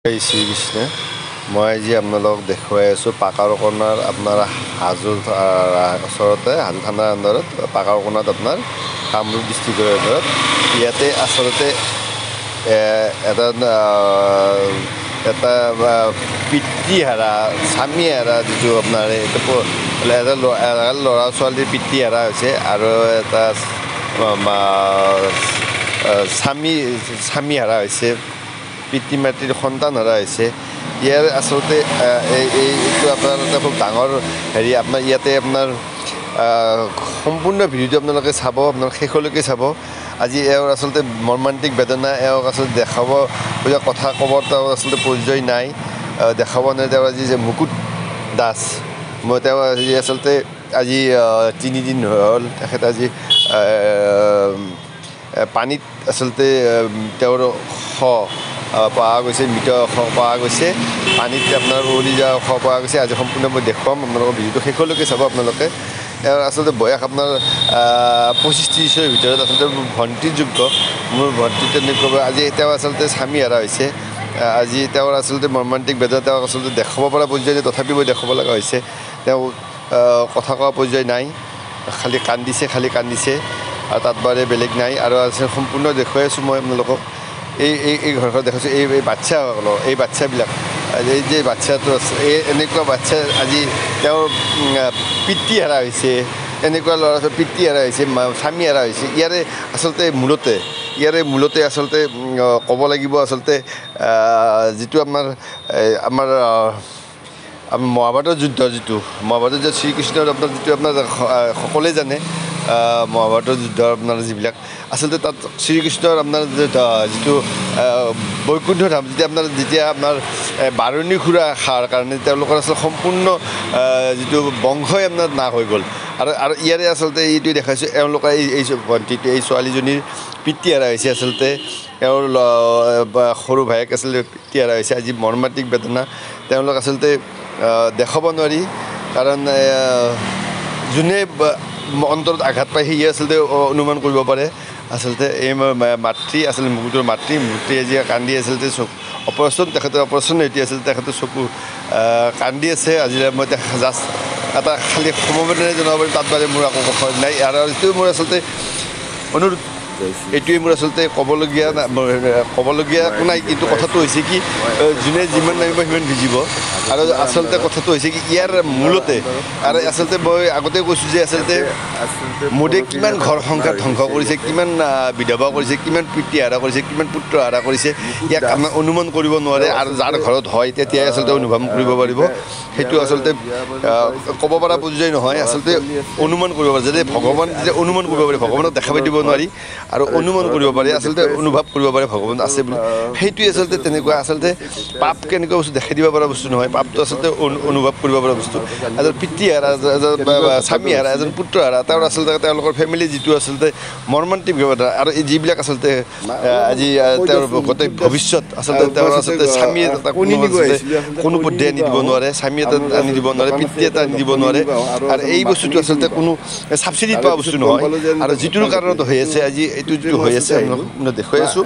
জয় শ্ৰীকৃষ্ণ। মই আজি আপোনালোকক দেখুৱাই আছোঁ পাকাৰ কোণাৰ আপোনাৰ হাজোৰ ওচৰতে হাজো থানাৰ আণ্ডাৰত পাকাৰ কোণাত আপোনাৰ কামৰূপ ডিষ্ট্ৰিক্টৰ আণ্ডাৰত ইয়াতে আচলতে এটা পিতৃহাৰা স্বামীহাৰা যিটো আপোনাৰ এটা ল'ৰা ছোৱালীৰ পিতৃহাৰা হৈছে আৰু এটা স্বামীহাৰা হৈছে, পিতৃ মাতৃৰ সন্তান হাৰা হৈছে। ইয়াৰ আচলতে এইটো আপোনাৰ এটা খুব ডাঙৰ হেৰি। আপোনাৰ ইয়াতে আপোনাৰ সম্পূৰ্ণ ভিডিঅ'টো আপোনালোকে চাব, আপোনালোকে শেষলৈকে চাব। আজি এওঁৰ আচলতে মৰ্মান্তিক বেদনা, এওঁক আচলতে দেখাব খোজা কথা ক'বৰ তেওঁৰ আচলতে পৰিচয় নাই, দেখাব নোৱাৰে। তেওঁৰ আজি যে মুকুট দাস, মই তেওঁ আজি আচলতে আজি 3 দিন হ'ল তেখেত আজি পানীত আচলতে তেওঁৰ পোৱা গৈছে, মৃত পোৱা গৈছে পানীত আপোনাৰ উৱলি যোৱা পোৱা গৈছে। আজি সম্পূৰ্ণ মই দেখুৱাম, আপোনালোকৰ ভিডিঅ'টো শেষলৈকে চাব আপোনালোকে। এওঁৰ আচলতে বয়স আপোনাৰ 25-30ৰ ভিতৰত আচলতে মোৰ ভণ্টিৰ যোগ্য, মোৰ ভণ্টি তেনেকুৱা। আজি তেওঁ আচলতে স্বামীহাৰা হৈছে। আজি তেওঁৰ আচলতে মৰ্মান্তিক বেদনা তেওঁক আচলতে দেখাব পৰা পৰ্যায় নাই, তথাপি মই দেখাব লগা হৈছে। তেওঁ কথা কোৱা পৰ্যায় নাই, খালী কান্দিছে আৰু তাত bare বেলেগ নাই। আৰু আচলতে সম্পূৰ্ণ দেখুৱাই আছোঁ মই আপোনালোকক। এই ঘৰখন দেখাইছোঁ, এই বাচ্চাসকলৰ, এই বাচ্চাবিলাক, এই যে বাচ্চাটো আছে, এনেকুৱা বাচ্ছা আজি তেওঁৰ পিতৃহাৰা হৈছে, এনেকুৱা ল'ৰা ছোৱালী পিতৃহাৰা হৈছে, স্বামীহাৰা হৈছে। ইয়াৰে মূলতে আচলতে ক'ব লাগিব আচলতে যিটো আমাৰ মহাভাৰতৰ যুদ্ধ, মহাভাৰতৰ যে শ্ৰীকৃষ্ণৰ আপোনাৰ যিটো আপোনাৰ সকলোৱে জানে, মহাভাৰতৰ যুদ্ধৰ আপোনাৰ যিবিলাক আচলতে তাত শ্ৰীকৃষ্ণৰ আপোনাৰ যিটো বৈকুণ্ঠ ধাম, যেতিয়া আপোনাৰ বাৰুণী খুৰা খাৰ কাৰণে তেওঁলোকৰ আচলতে সম্পূৰ্ণ যিটো বংশই আপোনাৰ নাশ হৈ গ'ল। আৰু ইয়াৰে আচলতে এইটোৱে দেখাইছোঁ, এওঁলোকৰ এই ভণ্টিটো, এই ছোৱালীজনীৰ পিতৃহাৰা হৈছে। আচলতে এওঁৰ সৰু ভায়েক আচলতে পিতৃহাৰা হৈছে। আজি মৰ্মান্তিক বেদনা তেওঁলোক আচলতে দেখাব নোৱাৰি, কাৰণ যোনে অন্তৰত আঘাত পায় সিয়ে আচলতে অনুমান কৰিব পাৰে। আচলতে এই মাতৃ আচলতে মুকুটৰ মাতৃ আজি কান্দি আচলতে তেখেতৰ অপাৰেশ্যন এটি আছিল, তেখেতৰ চকু কান্দি আছে। আজি মই জাষ্ট এটা খালী সমবেদনাই জনাব পাৰিম, তাত বাদে মোৰ একো কথা নাই। আৰু এইটোৱে মোৰ আচলতে অনুৰোধ, এইটোৱে মোৰ আচলতে ক'বলগীয়া একো নাই। কিন্তু কথাটো হৈছে কি, যোনে যিমান নামিব সিমান ভিজিব। আৰু আচলতে কথাটো হৈছে কি, ইয়াৰ মূলতে আৰু আচলতে মই আগতে কৈছোঁ যে আচলতে মোদীয়ে কিমান ঘৰ সংসাৰ ধ্বংস কৰিছে, কিমান বিধৱা কৰিছে, কিমান পিতৃহাৰা কৰিছে, কিমান পুত্ৰহাৰা কৰিছে, ইয়াক আমাৰ অনুমান কৰিব নোৱাৰে। আৰু যাৰ ঘৰত হয় তেতিয়াই আচলতে অনুভৱ কৰিব পাৰিব। সেইটো আচলতে ক'ব পৰা পৰ্যায় নহয়, আচলতে অনুমান কৰিব পাৰে। যাতে ভগৱান যেতিয়া অনুমান কৰিব পাৰি, ভগৱানক দেখা পাই দিব নোৱাৰি, আৰু অনুমান কৰিব পাৰে, আচলতে অনুভৱ কৰিব পাৰে ভগৱান আছে বুলি। সেইটোৱে আচলতে তেনেকুৱা। আচলতে পাপ কেনেকুৱা বস্তু দেখাই দিব পৰা বস্তু নহয়, পাপটো আচলতে অনুভৱ কৰিব পৰা বস্তু। এজন পিতৃহাৰা, এজন স্বামীহাৰা, এজন পুত্ৰহাৰা, তেওঁৰ আচলতে তেওঁলোকৰ ফেমিলি যিটো আচলতে মৰ্মান্তিক ব্যৱস্থা। আৰু এই যিবিলাক আচলতে আজি তেওঁৰ গোটেই ভৱিষ্যত আচলতে তেওঁৰ আচলতে স্বামী এটা কোনো পধ্যে আনি দিব নোৱাৰে, স্বামী এটা আনি দিব নোৱাৰে, পিতৃ এটা আনি দিব নোৱাৰে। আৰু এই বস্তুটো আচলতে কোনো ছাবচিডিত পোৱা বস্তু নহয়। আৰু যিটোৰ কাৰণত হৈ আছে আজি, এইটো যিটো হৈ আছে আপোনালোকক দেখুৱাই আছোঁ,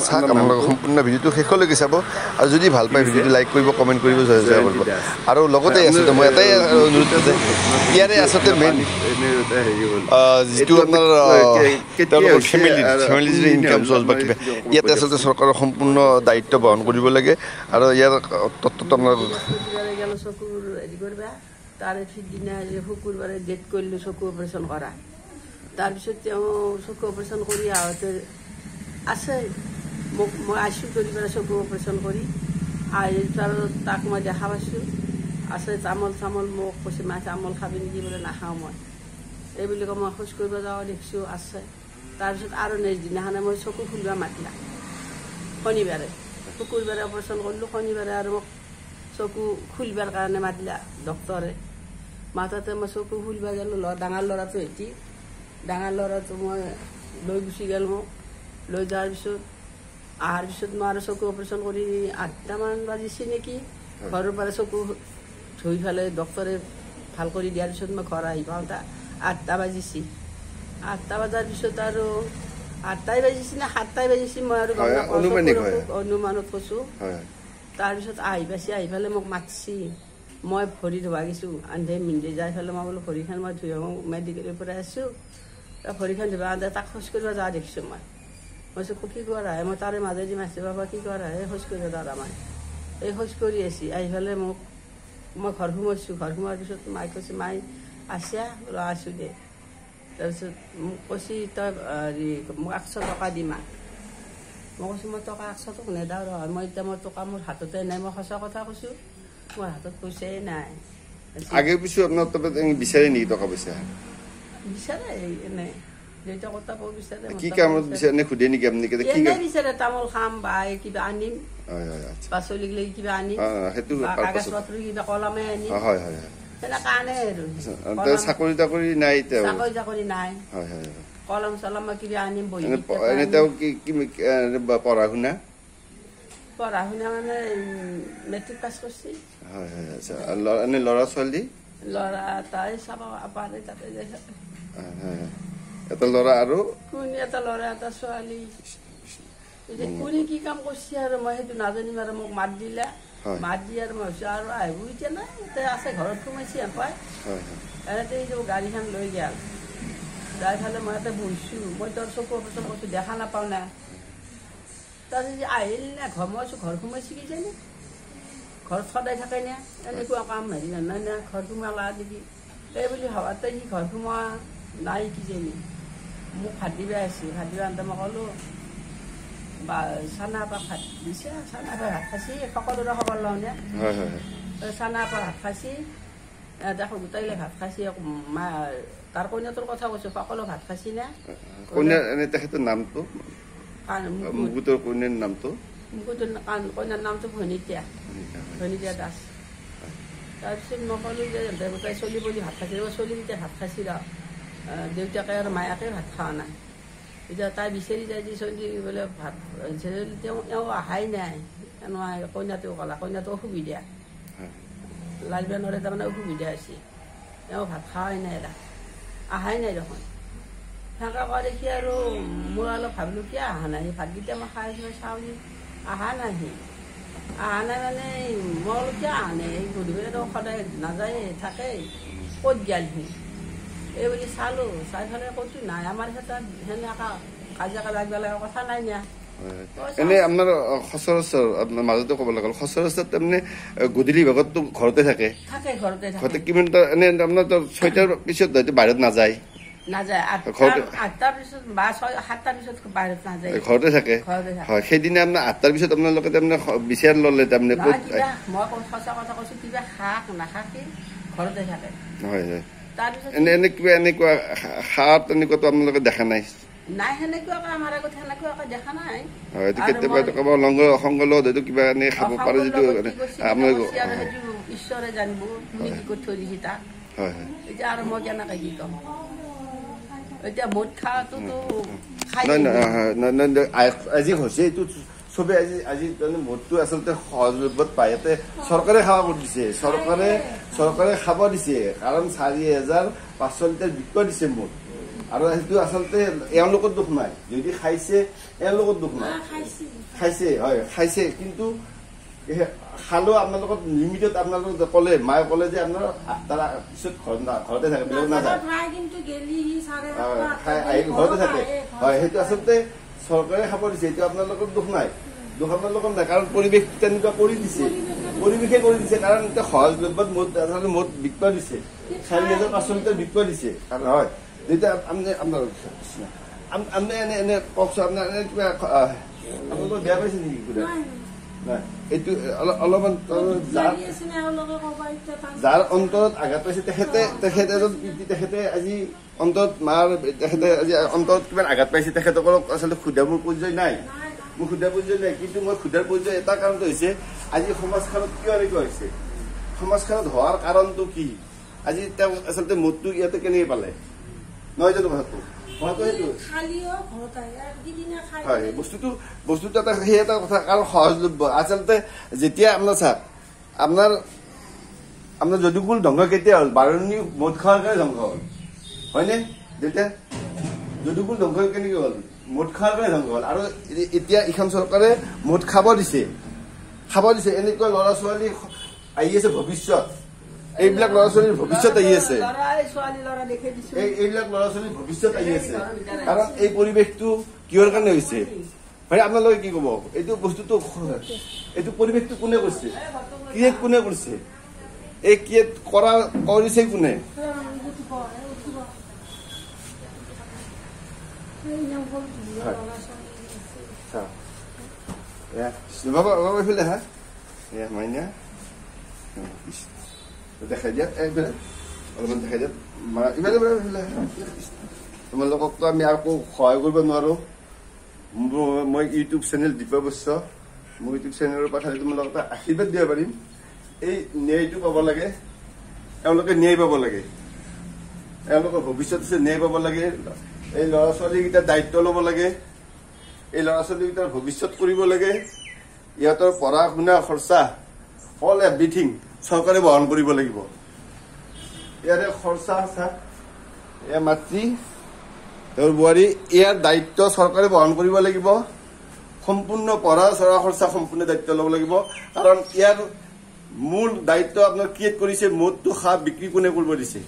চাওক। আপোনালোকে সম্পূৰ্ণ ভিডিঅ'টো শেষলৈকে চাব, আৰু যদি ভাল পায় ভিডিঅ'টো লাইক কৰিব, কমেণ্ট কৰিব, জয় কৰিব। আৰু লগতে আচলতে মই এটাই অনুৰোধ যে ইয়াৰে আচলতে মেইন যিটো আপোনাৰ তেওঁলোকৰ ফেমিলিৰ যিটো ইনকাম চ'ৰ্চ বা কিবা, ইয়াতে আচলতে চৰকাৰৰ সম্পূৰ্ণ দায়িত্ব বহন কৰিব লাগে। আৰু ইয়াৰ তত্ত্বটো আপোনাৰ চকুৰ হেৰি কৰিবা, তাৰে সিদিনা শুকুৰবাৰে ডেট কৰিলোঁ চকু অপাৰেশ্যন কৰা। তাৰপিছত তেওঁ চকু অপাৰেশ্যন কৰি আহোঁতে আছে, মই আইছোঁ কৰি পেলাই চকু অপাৰেশ্যন কৰি আহি তাক মই দেখা পাইছোঁ আছে। তামোল মোক কৈছে, মা তামোল খাবি নেকি? বোলে নাখাওঁ মই। এই বুলি কয়, মই খোজ কৰিব যাওঁ, দেখিছোঁ আছে। তাৰপিছত আৰু নেক্সট দিনাখনে মই চকু খুলিব মাতিলা, শনিবাৰে। শুকুৰবাৰে অপাৰেশ্যন কৰিলোঁ, শনিবাৰে আৰু মোক চকু খুলিবৰ কাৰণে মাতিলা ডক্তৰে। মাততে মই চকু খুলিব গ'লোঁ, ডাঙৰ ল'ৰাটো এটি, ডাঙৰ ল'ৰাটো মই লৈ গুচি গ'ল। মোক লৈ যোৱাৰ পিছত অহাৰ পিছত মই আৰু চকু অপাৰেশ্যন কৰি 8টামান বাজিছে নেকি, ঘৰৰ পৰা চকু ধুই পেলাই ডক্তৰে ভাল কৰি দিয়াৰ পিছত মই ঘৰ আহি পাওঁতে 8টা বাজিছে। 8টা বজাৰ পিছত আৰু 8টাই বাজিছে নে 7টাই বাজিছে মই আৰু অনুমানত কৈছোঁ। তাৰপিছত আহি পেলাই মোক মাতছি মই ভৰি ধোৱা গৈছোঁ আন্ধে মিন্ধে যাই পেলাই মই বোলো ভৰিখন মই ধুই আহোঁ মেডিকেলৰ পৰা আছোঁ ভৰিখন ধুবা আন্ধে তাক খোজ কৰিব যোৱা দেখিছোঁ মই কৈছোঁ কি কৰা মই তাৰে মাজেদি মাছে বাবা কি কৰা খোজ কৰিব যোৱা মই এই খোজ কৰি আছি আহি পেলাই মোক মই ঘৰ সোমাইছোঁ ঘৰ সোমোৱাৰ পিছত মায়ে কৈছে মাই আছা বোলো আছোঁ দে তাৰপিছত মোক কৈছি তই হেৰি মোক 100 টকা দিমা মই কৈছোঁ মই টকা 100 টকা নেদাওঁ ৰ মই এতিয়া মোৰ টকা মোৰ হাততে নাই মই সঁচা কথা কৈছোঁ মোৰ হাতত পইচাই নাই আগে পিছু আপোনাৰ তলত বিচাৰে নেকি টকা পইচা বিচাৰে এনে দেউতা কথা পাব বিচাৰে কি কামত বিচাৰে নে খুদে নেকি আপুনি এনে বিচাৰে তামোল খাম বা কিবা আনিম আচ্ছা পাচলিক লাগি কিবা আনিম সেইটো কাগজ পত্ৰ কিবা কলমে আনিম হয় হয় তেনেকৈ আনে আৰু চাকৰি তাকৰি নাই চাকৰি নাই হয় হয় কলম চলম কিবা আনিম বহি এনে তেওঁ কি পঢ়া শুনা মানে মেট্ৰিক পাছ কৰিছে হয় হয় আচ্ছা এনে ল'ৰা ছোৱালী ল'ৰা তাই চাব পাৰে তাতে এটা ল'ৰা আৰু কোন এটা ল'ৰা এটা ছোৱালী কোনে কি কাম কৰিছে আৰু মই সেইটো নাজানিম আৰু মোক মাত দিলা মাত দি আৰু মই ভাবিছোঁ আৰু আহিব এতিয়া নাই এতিয়া আছে ঘৰত সোমাইছে পাই এনেতে গাড়ীখন লৈ গেল যাই ফালে মই ইয়াতে বহিছোঁ মই তোৰ চকু অপাৰেশ্যন কৰিছোঁ দেখা নাপাওঁ না তাৰপিছত আহিল নে ঘৰ মই ঘৰ সোমাইছে কি জানি ঘৰত সদায় থাকে নে এনেকুৱা কাম হেৰি নাই না ঘৰ সোমালা নেকি এই বুলি ভাবাতে সি ঘৰ সোমোৱা নাই কিজানি মোক ভাত দিবা আহিছে ভাত দিবা আনতে মই ক'লোঁ বা চানাপা ভাত দিছে চানাপা ভাত খাইছি সকলোৰে খবৰ লওঁ নে চানাপা ভাত খাইছি দেখো গোটাইলে ভাত খাইছি তাৰ কইনাটোৰ কথা কৈছো সকলো ভাত খাইছি নে তেখেতৰ নামটো মুকুটৰ কইনাৰ নামটো কইনাৰ নামটো ভনিতা দাস তাৰপিছত মই ক'লোঁ যে দেউতাই চলি বুলি ভাত খাইছিল চলিকেইটা ভাত খাইছিল দেউতাকে আৰু মায়াকে ভাত খোৱা নাই এতিয়া তাই বিচাৰি যায় যে চলি বোলে ভাত তেওঁ অহাই নাই এনেকুৱা কইনাটোও ক'লা কইনাটো অসুবিধা লাজবা নৰে তাৰমানে অসুবিধা হৈছে তেওঁ ভাত খোৱাই নাই অহাই নাই দেখোন সেনেকৈ কোৱা দেখি আৰু মই অলপ ভাবিলোঁ কিয় অহা নাই ভাতকেইটা মই খাই চাওঁ অহা নাই মানে মই অলপ কিয় অহা নাই গধূলিতো সদায় নাযায় থাকে ক'ত গেল সি এই বুলি চালোঁ চাই পেলাই ক'তো নাই আমাৰ ক্ষেত্ৰত সেনেকুৱা কাজিয়া লাগিব লগা কথা নাই না এনে আপোনাৰ সচৰাচৰ আপোনাৰ মাজতে ক'ব লগা সচৰাচৰ তাৰমানে গধূলি ভাগততো ঘৰতে থাকে ঘৰতে কিমানটা এনে আপোনাৰ 6টাৰ পিছত হয়তো বাহিৰত নাযায় ঘৰতে থাকে হয় সেইদিনা আপোনাৰ 8টাৰ পিছত আপোনালোকে তাৰমানে বিচাৰ ল'লে তাৰমানে ক'ত সঁচা কথা কৈছোঁ কিবা শাক নাখাকি ঘৰতে থাকে হয় হয় এনে কিবা এনেকুৱা সাত এনেকুৱাতো আপোনালোকে দেখা নাই নাই সেনেকুৱাকে আমাৰ আগত সেনেকুৱাকে দেখা নাই হয় কেতিয়াবা কাৰোবাৰ সংগ লগত হয়তো কিবা এনে খাব পাৰে যিটো আপোনালোকে ঈশ্বৰে জানিব তুমি কি কৰি থৈ দিছি তাক হয় হয় এতিয়া আৰু মই কেনেকে কি ক'ম এতিয়া মদ খোৱাটোতো আজি হৈছে এইটো চবে আজি মদটো আচলতে সহজলভ্যত পায় ইয়াতে চৰকাৰে খাব দিছে চৰকাৰে খাব দিছে কাৰণ 4,500 লিটাৰ বিক্ৰী দিছে মদ আৰু সেইটো আচলতে এওঁলোকৰ দুখ নাই যদি খাইছে এওঁলোকৰ দুখ নাই খাইছে হয় খাইছে কিন্তু খালেও আপোনালোকৰ লিমিটত আপোনালোকক ক'লে মায়ে ক'লে যে আপোনাৰ 8টাৰ পিছত ঘৰতে থাকে বেলেগ নাযায় ঘৰতে থাকে হয় সেইটো আচলতে চৰকাৰে খাব দিছে এইটো আপোনালোকৰ দুখ নাই আপোনালোকৰ নাই কাৰণ পৰিৱেশ তেনেকুৱা কৰি দিছে পৰিৱেশে কৰি দিছে কাৰণ এতিয়া সহজলভ্যত মদ বিক্ৰী দিছে 4,500 লিটাৰ বিক্ৰী দিছে কাৰণ হয় যেতিয়া আপোনাৰ এনে কওকচোন আপোনাৰ এনে কিবা আপোনালোকৰ বেয়া পাইছে নেকি নাই এইটো অলপমান যাৰ অন্তৰত আঘাত পাইছে তেখেতে আজি অন্তৰত মাৰ তেখেতে আজি অন্তৰত কিমান আঘাত পাইছে তেখেতসকলক আচলতে সোধা মোৰ পৰ্যায় নাই মোৰ সোধা পৰ্যায় নাই কিন্তু মই সোধাৰ পৰ্যায় এটা কাৰণটো হৈছে আজি সমাজখনত কিয় এনেকুৱা হৈছে সমাজখনত হোৱাৰ কাৰণটো কি আজি তেওঁ আচলতে মদটো ইয়াতে কেনেকৈ পালে নহয় জানো কথাটো হয় বস্তুটো এটা সেই এটা কথা কাৰণ সহজলভ্য আচলতে যেতিয়া আপোনাৰ চাওক আপোনাৰ যদুকুল ধ্বংস কেতিয়া হ'ল বাৰণী মদ খোৱাৰ কাৰণে ধ্বংস হ'ল হয়নে যেতিয়া যদুকুল ধ্বংস কেনেকৈ হ'ল মদ খোৱাৰ কাৰণে ধ্বংস হ'ল আৰু এতিয়া এইখন চৰকাৰে মদ খাব দিছে খাব দিছে এনেকুৱা ল'ৰা ছোৱালী আহি আছে ভৱিষ্যত এইবিলাক ল'ৰা ছোৱালীৰ ভৱিষ্যত আহি আছে এইবিলাক ল'ৰা ছোৱালীৰ ভৱিষ্যত আহি আছে কাৰণ এই পৰিৱেশটো কিহৰ কাৰণে হৈছে ভাই আপোনালোকে কি ক'ব এইটো বস্তুটো এইটো পৰিৱেশটো কোনে কৰিছে ক্ৰিয়েট কোনে কৰিছে এই ক্ৰিয়েট কৰিছে কোনে বাবা বাবা এইফালে হা মাইনা দেখাই দিয়া এইফালে অলপমান দেখাই দিয়া ইফালে এইফালে তোমালোককতো আমি আকৌ সহায় কৰিব নোৱাৰো মই ইউটিউব চেনেল দীপা বৈশ্য মোৰ ইউটিউব চেনেলৰ পৰা তোমালোকক আশীৰ্বাদ দিব পাৰিম এই ন্যায়টো পাব লাগে এওঁলোকে ন্যায় পাব লাগে এওঁলোকৰ ভৱিষ্যত আছে ন্যায় পাব লাগে এই ল'ৰা ছোৱালীকেইটাৰ দায়িত্ব ল'ব লাগে এই ল'ৰা ছোৱালীকেইটাৰ ভৱিষ্যত কৰিব লাগে ইহঁতৰ পঢ়া শুনা খৰচা অল এভৰিথিং চৰকাৰে বহন কৰিব লাগিব ইয়াৰে খৰচা আছে এয়া মাতৃ তেওঁৰ বোৱাৰী ইয়াৰ দায়িত্ব চৰকাৰে বহন কৰিব লাগিব সম্পূৰ্ণ পঢ়া চৰা খৰচা সম্পূৰ্ণ দায়িত্ব ল'ব লাগিব কাৰণ ইয়াৰ মূল দায়িত্ব আপোনাৰ ক্ৰিয়েট কৰিছে মদটো খা বিক্ৰী কোনে কৰিব দিছে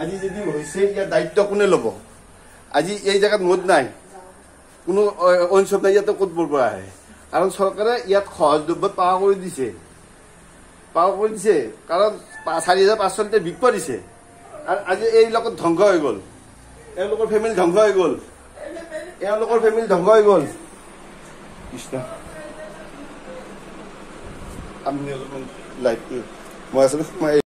আজি যদি হৈছে ইয়াৰ দায়িত্ব কোনে ল'ব আজি এই জেগাত মদ নাই কোনো অঞ্চল নাই ইয়াতে ক'ত পৰা আহে কাৰণ চৰকাৰে ইয়াত সহজলভ্যত পাৱা কৰি দিছে কাৰণ 4,500 লিটাৰ বিকিব দিছে আৰু আজি এই লগত ধ্বংস হৈ গ'ল এওঁলোকৰ ফেমিলি ধ্বংস হৈ গ'ল কৃষ্ণ আপুনি অলপমান লাইটটো মই আচলতে